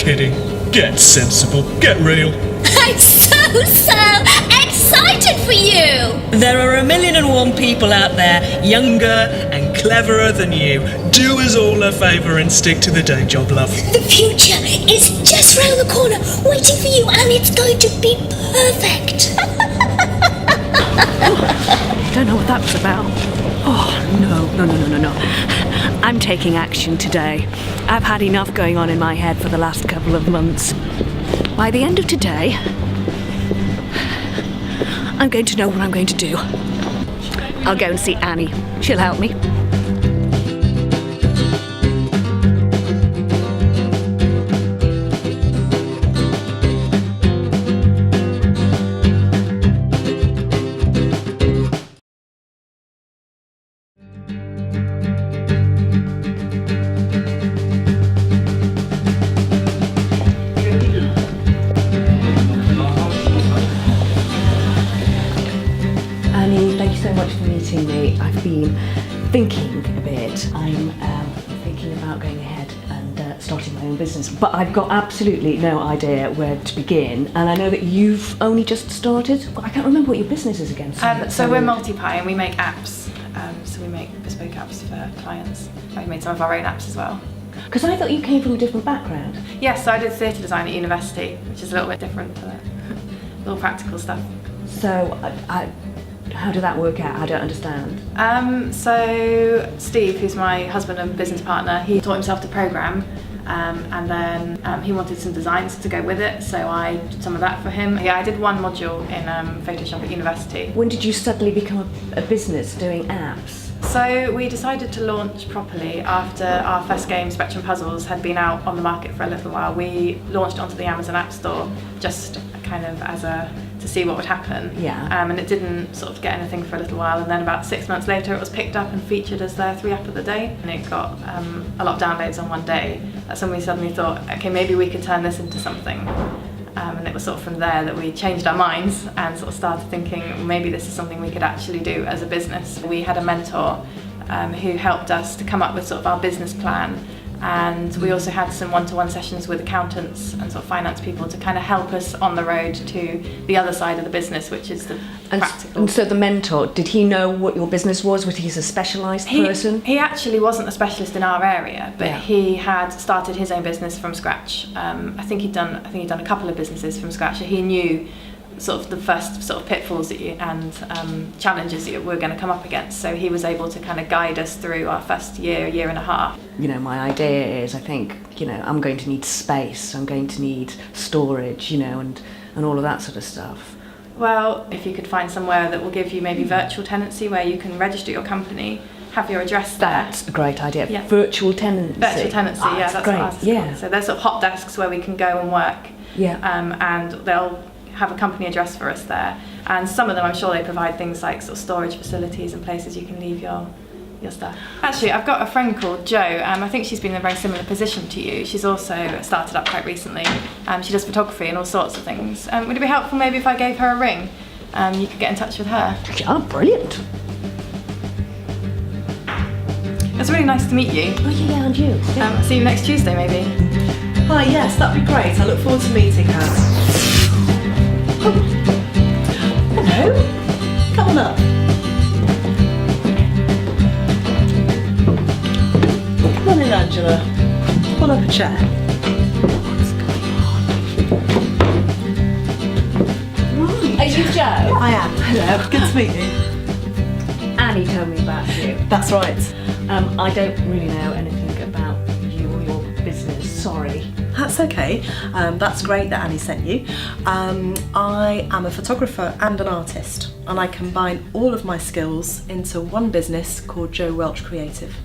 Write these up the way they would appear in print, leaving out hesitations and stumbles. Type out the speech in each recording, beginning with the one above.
kidding. Get sensible, get real. I'm so excited for you! There are 1,000,001 people out there younger and cleverer than you. Do us all a favour and stick to the day job, love. The future is just round the corner, waiting for you, and it's going to be perfect. Don't know what that was about. Oh, no. I'm taking action today. I've had enough going on in my head for the last couple of months. By the end of today, I'm going to know what I'm going to do. I'll go and see Annie. She'll help me. Annie, thank you so much for meeting me. I've been thinking a bit. I'm thinking about going ahead and starting my own business, but I've got absolutely no idea where to begin. And I know that you've only just started. I can't remember what your business is again. So we're MultiPie and we make apps. So we make bespoke apps for clients. We've made some of our own apps as well. Because I thought you came from a different background. Yes, so I did theatre design at university, which is a little bit different to the little practical stuff. So how did that work out? I don't understand. So Steve, who's my husband and business partner, he taught himself to program, and then he wanted some designs to go with it, so I did some of that for him. Yeah, I did one module in Photoshop at university. When did you suddenly become a business doing apps? So we decided to launch properly after our first game, Spectrum Puzzles, had been out on the market for a little while. We launched onto the Amazon App Store just kind of to see what would happen. Yeah. And it didn't sort of get anything for a little while, and then about 6 months later it was picked up and featured as their 3 app of the day, and it got a lot of downloads on one day. That's when we suddenly thought, okay, maybe we could turn this into something. And it was sort of from there that we changed our minds and sort of started thinking maybe this is something we could actually do as a business. We had a mentor who helped us to come up with sort of our business plan, and we also had some one-to-one sessions with accountants and sort of finance people to kind of help us on the road to the other side of the business, which is the practical. And so the mentor, did he know what your business was? Was he a specialised person? He actually wasn't a specialist in our area, but Yeah. he had started his own business from scratch. I think he'd done a couple of businesses from scratch. So he knew sort of the first sort of pitfalls that and challenges that we're going to come up against. So he was able to kind of guide us through our first year and a half. You know, my idea is, I think, you know, I'm going to need space, I'm going to need storage, you know, and all of that sort of stuff. Well, if you could find somewhere that will give you maybe virtual tenancy where you can register your company, have your address there. That's a great idea. Yeah. Virtual tenancy. Virtual tenancy, Oh, yeah, that's great. what ours is Yeah. called. So there's sort of hot desks where we can go and work. Yeah. And they'll have a company address for us there. And some of them, I'm sure they provide things like sort of storage facilities and places you can leave your stuff. Actually, I've got a friend called Jo. I think she's been in a very similar position to you. She's also started up quite recently. She does photography and all sorts of things. Would it be helpful maybe if I gave her a ring? You could get in touch with her. Oh, brilliant. It's really nice to meet you. Oh, yeah, and you. Yeah. See you next Tuesday, maybe. Hi, yes, that'd be great. I look forward to meeting her. Oh. Hello. Come on up. Come on in, Angela. Pull up a chair. What's going on? Right. Are you Jo? I am. Hello. Good to meet you. Annie told me about you. That's right. I don't really know anything about you or your business, sorry. That's okay. That's great that Annie sent you. I am a photographer and an artist, and I combine all of my skills into one business called Jo Welch Creative.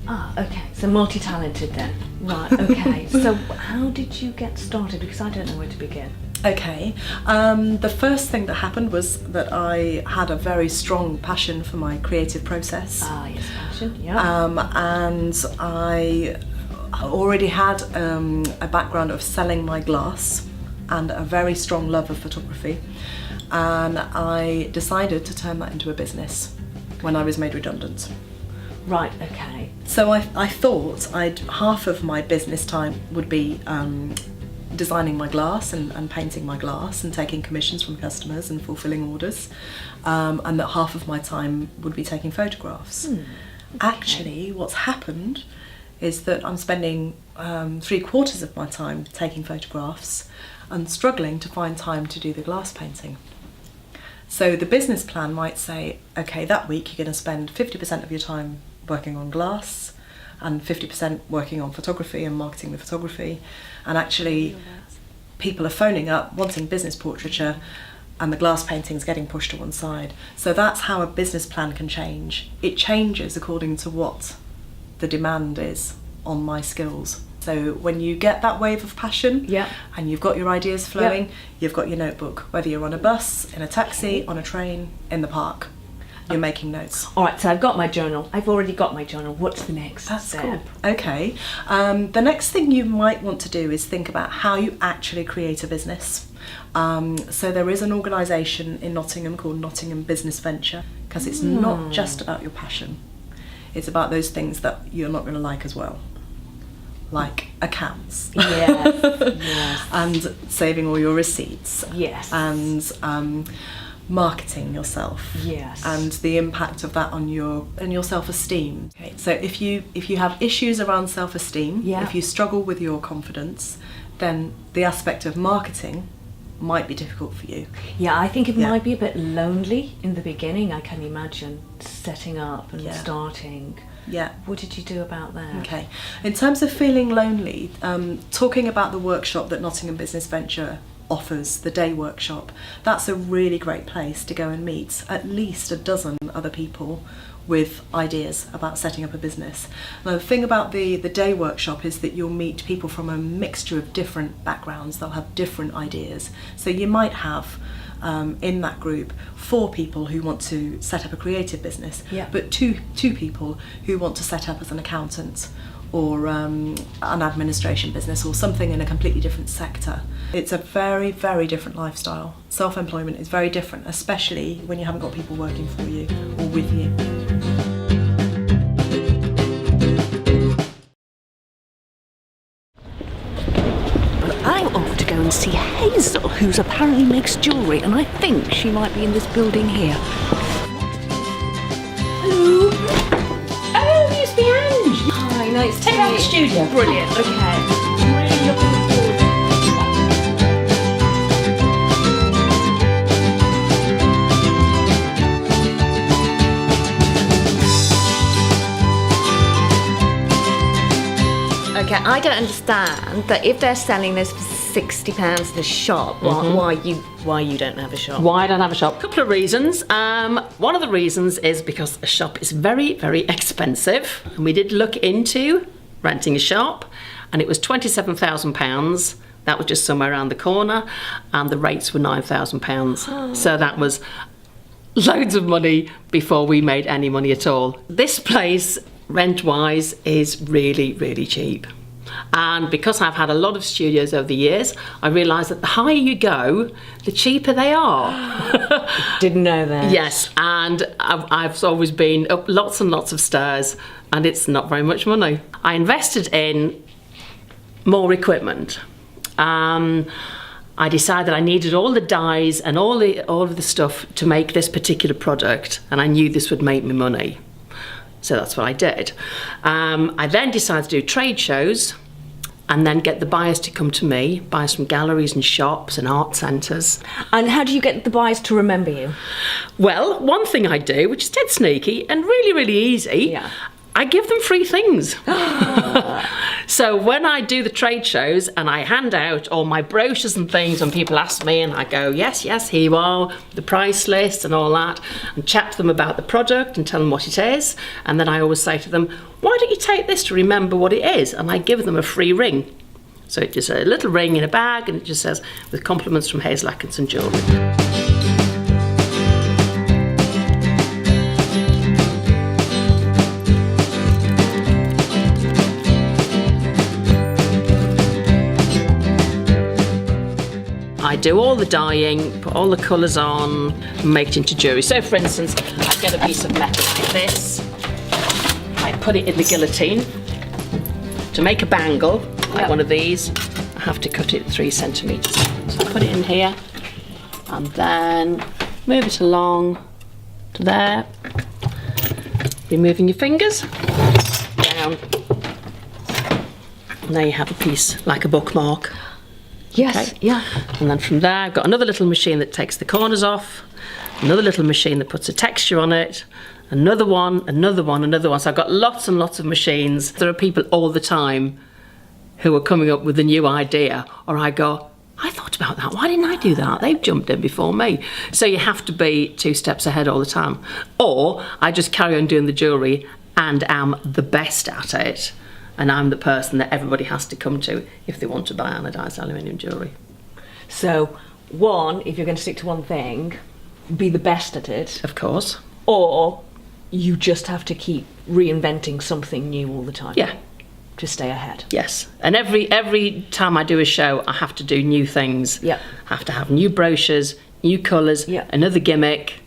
Ah, okay. So multi-talented then. Right, okay. So how did you get started? Because I don't know where to begin. Okay. The first thing that happened was that I had a very strong passion for my creative process. Ah, yes, passion, yeah. And I already had a background of selling my glass and a very strong love of photography, and I decided to turn that into a business when I was made redundant. Right, okay. So I thought half of my business time would be designing my glass and painting my glass and taking commissions from customers and fulfilling orders, and that half of my time would be taking photographs. Actually, what's happened is that I'm spending 3/4 of my time taking photographs and struggling to find time to do the glass painting. So the business plan might say, okay, that week you're going to spend 50% of your time working on glass and 50% working on photography and marketing the photography, and actually people are phoning up wanting business portraiture and the glass painting's getting pushed to one side. So that's how a business plan can change. It changes according to what the demand is on my skills. So when you get that wave of passion, and you've got your ideas flowing, you've got your notebook, whether you're on a bus, in a taxi, on a train, in the park, you're making notes. All right, so I've got my journal. I've already got my journal. What's the next step? Cool. Okay. The next thing you might want to do is think about how you actually create a business. So there is an organisation in Nottingham called Nottingham Business Venture, because it's not just about your passion. It's about those things that you're not going to like as well. Like accounts, yes. and saving all your receipts, Yes. and marketing yourself, Yes. and the impact of that on your self-esteem. Okay, so if you have issues around self-esteem, if you struggle with your confidence, then the aspect of marketing might be difficult for you. Yeah, I think it might be a bit lonely in the beginning. I can imagine setting up and starting. Yeah. What did you do about that? Okay. In terms of feeling lonely, talking about the workshop that Nottingham Business Venture offers, the day workshop, that's a really great place to go and meet at least a dozen other people with ideas about setting up a business. Now, the thing about the day workshop is that you'll meet people from a mixture of different backgrounds. They'll have different ideas. So you might have in that group 4 people who want to set up a creative business, but two people who want to set up as an accountant or an administration business or something in a completely different sector. It's a very, very different lifestyle. Self-employment is very different, especially when you haven't got people working for you or with you. I'm off to go and see Hazel, who's apparently makes jewellery, and I think she might be in this building here. Hello. Oh, it's the Ange. Hi, nice to meet you. Take out the studio. Brilliant. Okay. Really looking forward to Okay, I don't understand that if they're selling this for £60 at a shop, why you don't have a shop? Why I don't have a shop? A couple of reasons. One of the reasons is because a shop is very, very expensive. And we did look into renting a shop, and it was £27,000. That was just somewhere around the corner, and the rates were £9,000. So that was loads of money before we made any money at all. This place, rent-wise, is really, really cheap. And because I've had a lot of studios over the years, I realised that the higher you go, the cheaper they are. Didn't know that. Yes, and I've always been up lots and lots of stairs, and it's not very much money. I invested in more equipment. I decided I needed all the dyes and all of the stuff to make this particular product, and I knew this would make me money. So that's what I did. I then decided to do trade shows and then get the buyers to come to me, buyers from galleries and shops and art centres. And how do you get the buyers to remember you? Well, one thing I do, which is dead sneaky and really, really easy, I give them free things. So when I do the trade shows and I hand out all my brochures and things, and people ask me, and I go, yes, here you are, the price list and all that, and chat to them about the product and tell them what it is. And then I always say to them, why don't you take this to remember what it is? And I give them a free ring. So it's just a little ring in a bag, and it just says, with compliments from Hazel Atkinson Jewellery. I do all the dyeing, put all the colours on, and make it into jewellery. So for instance, I get a piece of metal like this, I put it in the guillotine to make a bangle, like one of these, I have to cut it 3 centimetres. So I put it in here and then move it along to there. Removing your fingers, down. And there you have a piece like a bookmark. Yes, Okay. yeah. And then from there, I've got another little machine that takes the corners off, another little machine that puts a texture on it, another one, another one, another one. So I've got lots and lots of machines. There are people all the time who are coming up with a new idea, or I go, I thought about that. Why didn't I do that? They've jumped in before me. So you have to be 2 steps ahead all the time. Or I just carry on doing the jewellery and am the best at it. And I'm the person that everybody has to come to if they want to buy anodised aluminium jewellery. So, one, if you're going to stick to one thing, be the best at it. Of course. Or you just have to keep reinventing something new all the time. Yeah. To stay ahead. Yes. And every time I do a show, I have to do new things. Yeah. I have to have new brochures, new colours, Yeah. another gimmick,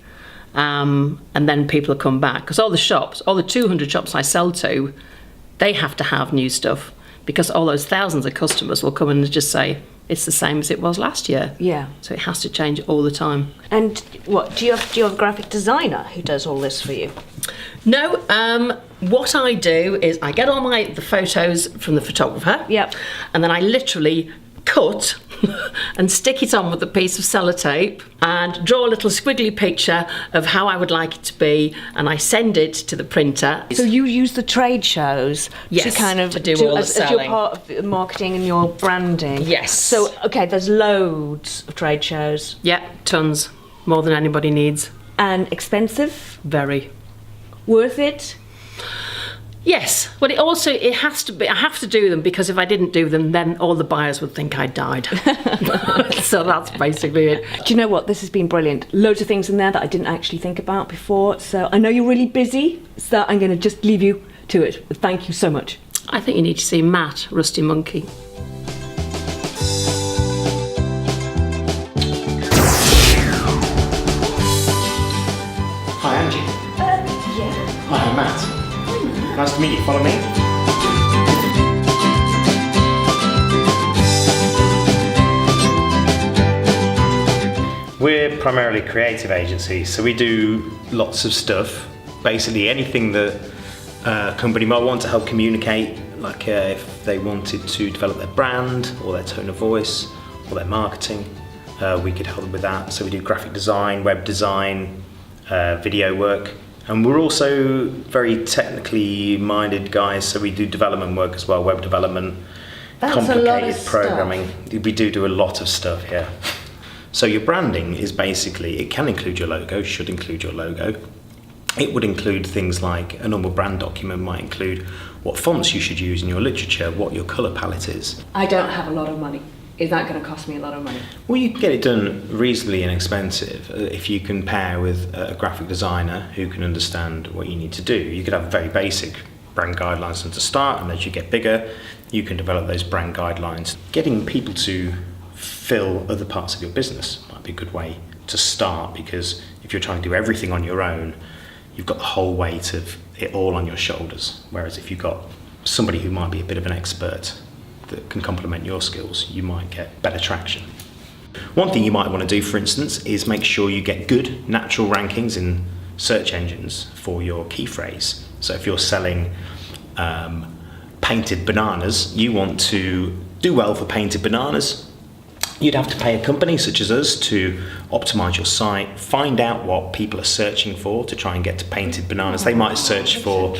and then people will come back. Because all the shops, all the 200 shops I sell to, they have to have new stuff because all those thousands of customers will come in and just say, it's the same as it was last year. Yeah. So it has to change all the time. And what, do you have a graphic designer who does all this for you? No, what I do is I get all the photos from the photographer. Yep. And then I literally cut and stick it on with a piece of sellotape and draw a little squiggly picture of how I would like it to be, and I send it to the printer. So you use the trade shows Yes, to kind of to do all the as your selling. part of the marketing and your branding. Yes. So okay, there's loads of trade shows. Yeah, tons. More than anybody needs. And expensive? Very. Worth it? Yes, but it has to be. I have to do them because if I didn't do them, then all the buyers would think I died. So that's basically it. Do you know what? This has been brilliant. Loads of things in there that I didn't actually think about before. So I know you're really busy, so I'm going to just leave you to it. But thank you so much. I think you need to see Matt, Rusty Monkey. Hi, Angie. Yeah. Hi, I'm Matt. Nice to meet you. Follow me. We're primarily a creative agency, so we do lots of stuff. Basically anything that a company might want to help communicate, like if they wanted to develop their brand or their tone of voice or their marketing, we could help them with that. So we do graphic design, web design, video work. And we're also very technically minded guys, so we do development work as well, web development, That's a lot of complicated stuff. programming. We do a lot of stuff here. So your branding is basically, it can include your logo, should include your logo. It would include things like a normal brand document might include what fonts you should use in your literature, what your colour palette is. I don't have a lot of money. Is that going to cost me a lot of money? Well, you can get it done reasonably inexpensive if you can pair with a graphic designer who can understand what you need to do. You could have very basic brand guidelines from to start, and as you get bigger, you can develop those brand guidelines. Getting people to fill other parts of your business might be a good way to start, because if you're trying to do everything on your own, you've got the whole weight of it all on your shoulders. Whereas if you've got somebody who might be a bit of an expert that can complement your skills, you might get better traction. One thing you might want to do, for instance, is make sure you get good natural rankings in search engines for your key phrase. So if you're selling painted bananas, you want to do well for painted bananas, you'd have to pay a company such as us to optimize your site, find out what people are searching for to try and get to painted bananas. They might search for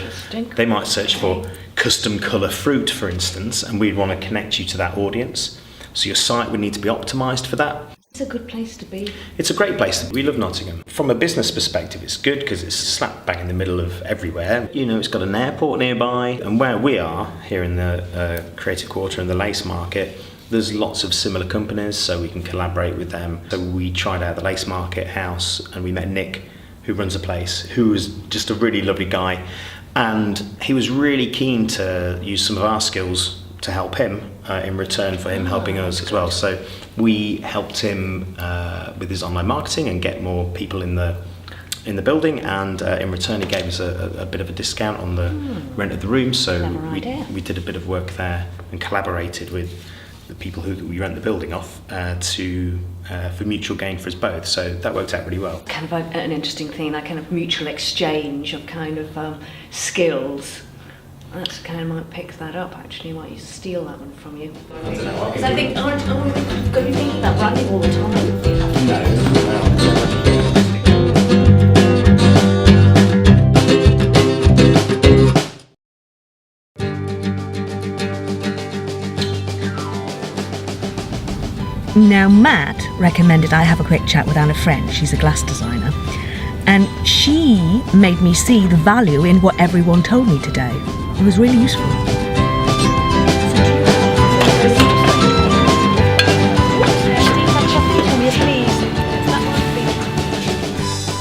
custom color fruit, for instance, and we'd want to connect you to that audience. So your site would need to be optimized for that. It's a good place to be. It's a great place. We love Nottingham. From a business perspective, it's good because it's slap bang in the middle of everywhere. You know, it's got an airport nearby, and where we are here in the Creative Quarter and the Lace Market, there's lots of similar companies, so we can collaborate with them. So we tried out the Lace Market house, and we met Nick, who runs the place, who was just a really lovely guy, and he was really keen to use some of our skills to help him in return for him helping us as well. So we helped him with his online marketing and get more people in the building, and in return he gave us a bit of a discount on the rent of the room. So we did a bit of work there and collaborated with the people who we rent the building off for mutual gain for us both. So that worked out really well. Kind of an interesting thing, that kind of mutual exchange of kind of skills. That's kind of might pick that up actually, might you steal that one from you. Because I think, aren't you going to be thinking about branding all the time? Now, Matt recommended I have a quick chat with Anna French. She's a glass designer. And she made me see the value in what everyone told me today. It was really useful.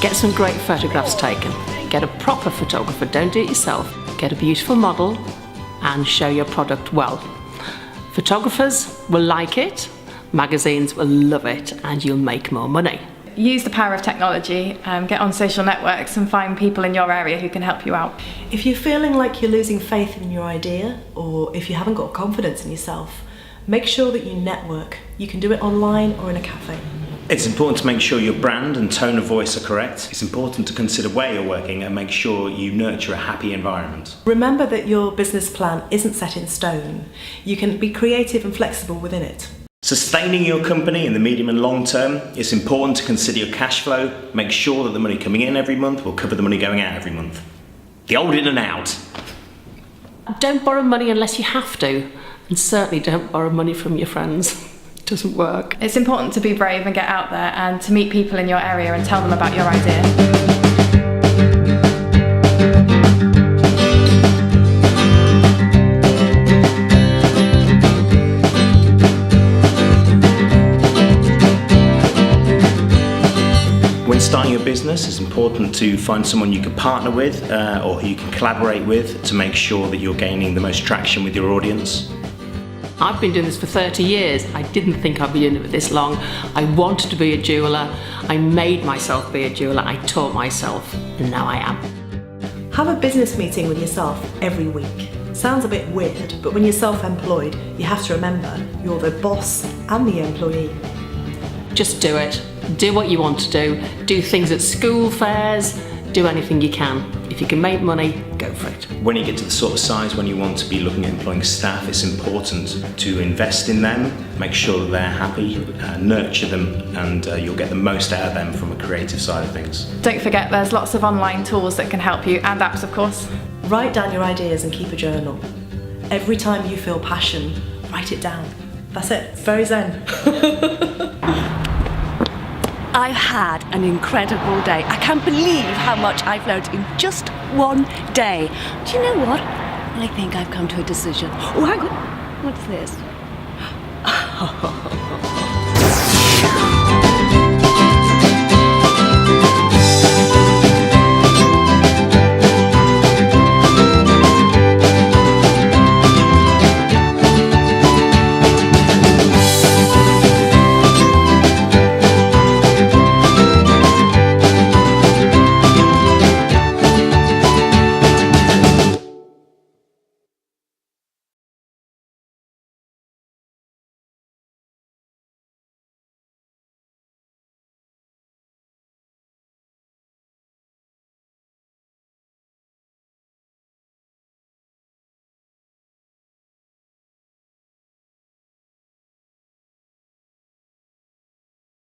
Get some great photographs taken. Get a proper photographer, don't do it yourself. Get a beautiful model and show your product well. Photographers will like it, magazines will love it, and you'll make more money. Use the power of technology, get on social networks and find people in your area who can help you out. If you're feeling like you're losing faith in your idea, or if you haven't got confidence in yourself, make sure that you network. You can do it online or in a cafe. It's important to make sure your brand and tone of voice are correct. It's important to consider where you're working and make sure you nurture a happy environment. Remember that your business plan isn't set in stone. You can be creative and flexible within it. Sustaining your company in the medium and long term, it's important to consider your cash flow. Make sure that the money coming in every month will cover the money going out every month. The old in and out. Don't borrow money unless you have to, and certainly don't borrow money from your friends. It doesn't work. It's important to be brave and get out there and to meet people in your area and tell them about your idea. When starting your business, it's important to find someone you can partner with or who you can collaborate with to make sure that you're gaining the most traction with your audience. I've been doing this for 30 years. I didn't think I'd be doing it for this long. I wanted to be a jeweller. I made myself be a jeweller. I taught myself, and now I am. Have a business meeting with yourself every week. Sounds a bit weird, but when you're self-employed, you have to remember you're the boss and the employee. Just do it. Do what you want to do. Do things at school fairs. Do anything you can. If you can make money, go for it. When you get to the sort of size when you want to be looking at employing staff, it's important to invest in them, make sure that they're happy, nurture them, and you'll get the most out of them from a creative side of things. Don't forget there's lots of online tools that can help you, and apps of course. Write down your ideas and keep a journal. Every time you feel passion, write it down. That's it. It's very zen. I've had an incredible day. I can't believe how much I've learned in just one day. Do you know what? I think I've come to a decision. Oh, hang on. What's this?